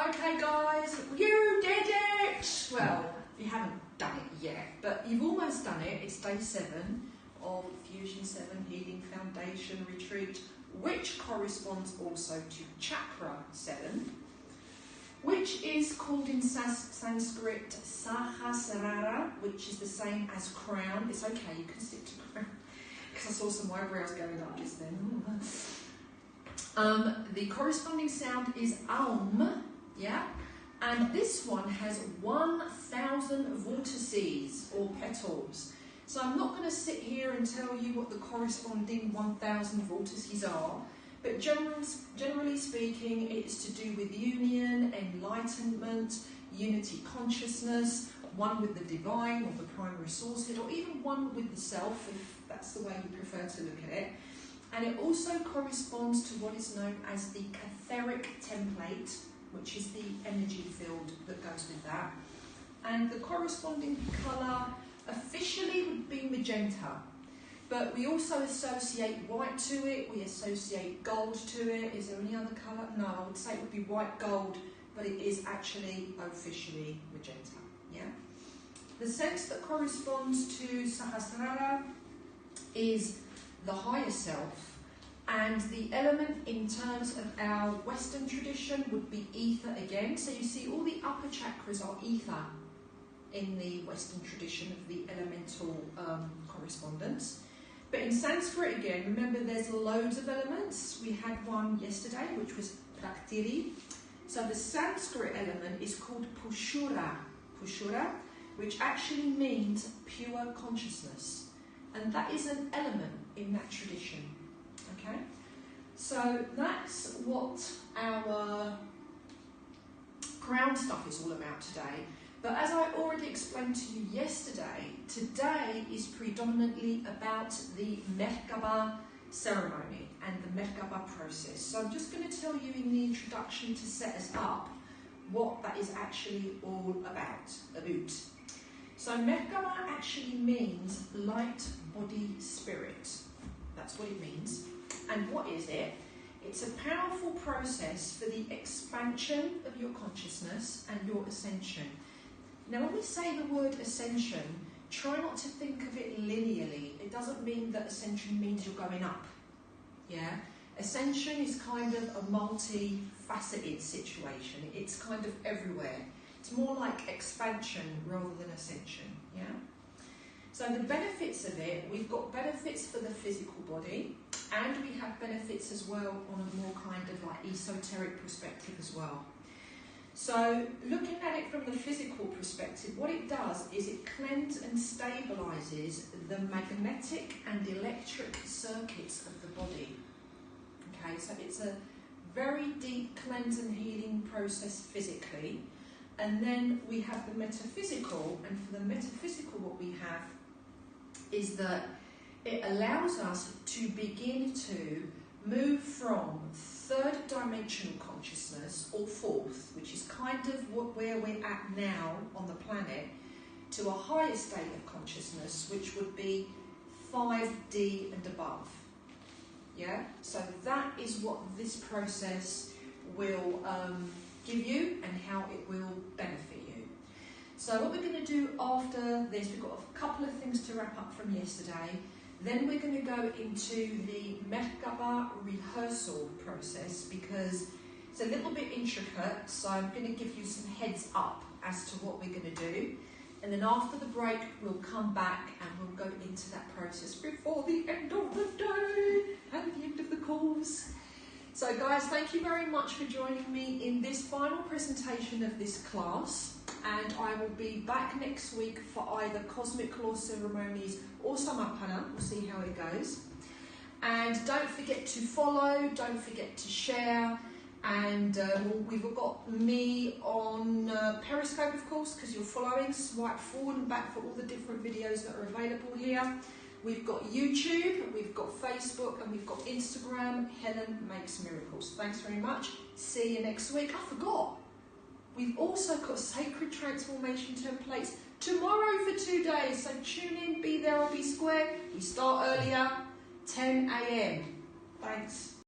Okay guys, you did it! Well, you haven't done it yet, but you've almost done it. It's day 7 of Fusion 7 Healing Foundation Retreat, which corresponds also to Chakra 7, which is called in Sanskrit Sahasrara, which is the same as crown. It's okay, you can stick to crown, because I saw some eyebrows going up just then. The corresponding sound is Aum, yeah? And this one has 1,000 vortices or petals. So I'm not going to sit here and tell you what the corresponding 1,000 vortices are, but generally speaking, it's to do with union, enlightenment, unity consciousness, one with the divine or the primary source, or even one with the self, if that's the way you prefer to look at it. And it also corresponds to what is known as the etheric template, which is the energy field that goes with that. And the corresponding colour officially would be magenta, but we also associate white to it, we associate gold to it. Is there any other colour? No, I would say it would be white gold, but it is actually officially magenta. Yeah. The sense that corresponds to Sahasrara is the higher self, and the element in terms of our Western tradition would be ether again. So you see all the upper chakras are ether in the Western tradition of the elemental correspondence. But in Sanskrit again, remember there's loads of elements. We had one yesterday which was praktiri. So the Sanskrit element is called pushura, which actually means pure consciousness. And that is an element in that tradition, okay? So that's what our ground stuff is all about today. But as I already explained to you yesterday, today is predominantly about the Merkaba ceremony and the Merkaba process. So I'm just going to tell you in the introduction to set us up what that is actually all about. So Merkaba actually means light, body, spirit. That's what it means. And what is it? It's a powerful process for the expansion of your consciousness and your ascension. Now when we say the word ascension, try not to think of it linearly. It doesn't mean that ascension means you're going up. Yeah? Ascension is kind of a multi-faceted situation. It's kind of everywhere. It's more like expansion rather than ascension, yeah? So the benefits of it, we've got benefits for the physical body, and we have benefits as well on a more kind of like esoteric perspective as well. So looking at it from the physical perspective, what it does is it cleanses and stabilises the magnetic and electric circuits of the body. Okay, so it's a very deep cleanse and healing process physically. And then we have the metaphysical, and for the metaphysical what we have is that it allows us to begin to move from third dimensional consciousness, or fourth, which is kind of where we're at now on the planet, to a higher state of consciousness, which would be 5D and above. Yeah? So that is what this process will give you and how it will benefit you. So what we're going to do after this, we've got a couple of things to wrap up from yesterday. Then we're going to go into the Merkaba rehearsal process, because it's a little bit intricate, so I'm going to give you some heads up as to what we're going to do. And then after the break, we'll come back and we'll go into that process before the end of the day and the end of the course. So guys, thank you very much for joining me in this final presentation of this class, and I will be back next week for either Cosmic Law Ceremonies or Samapana. We'll see how it goes. And don't forget to follow, don't forget to share, and we've got me on Periscope, of course, because you're following. Swipe forward and back for all the different videos that are available here. We've got YouTube, we've got Facebook, and we've got Instagram. Helen Makes Miracles. Thanks very much. See you next week. I forgot. We've also got Sacred Transformation Templates tomorrow for 2 days. So tune in, be there or be square. We start earlier, 10 AM. Thanks.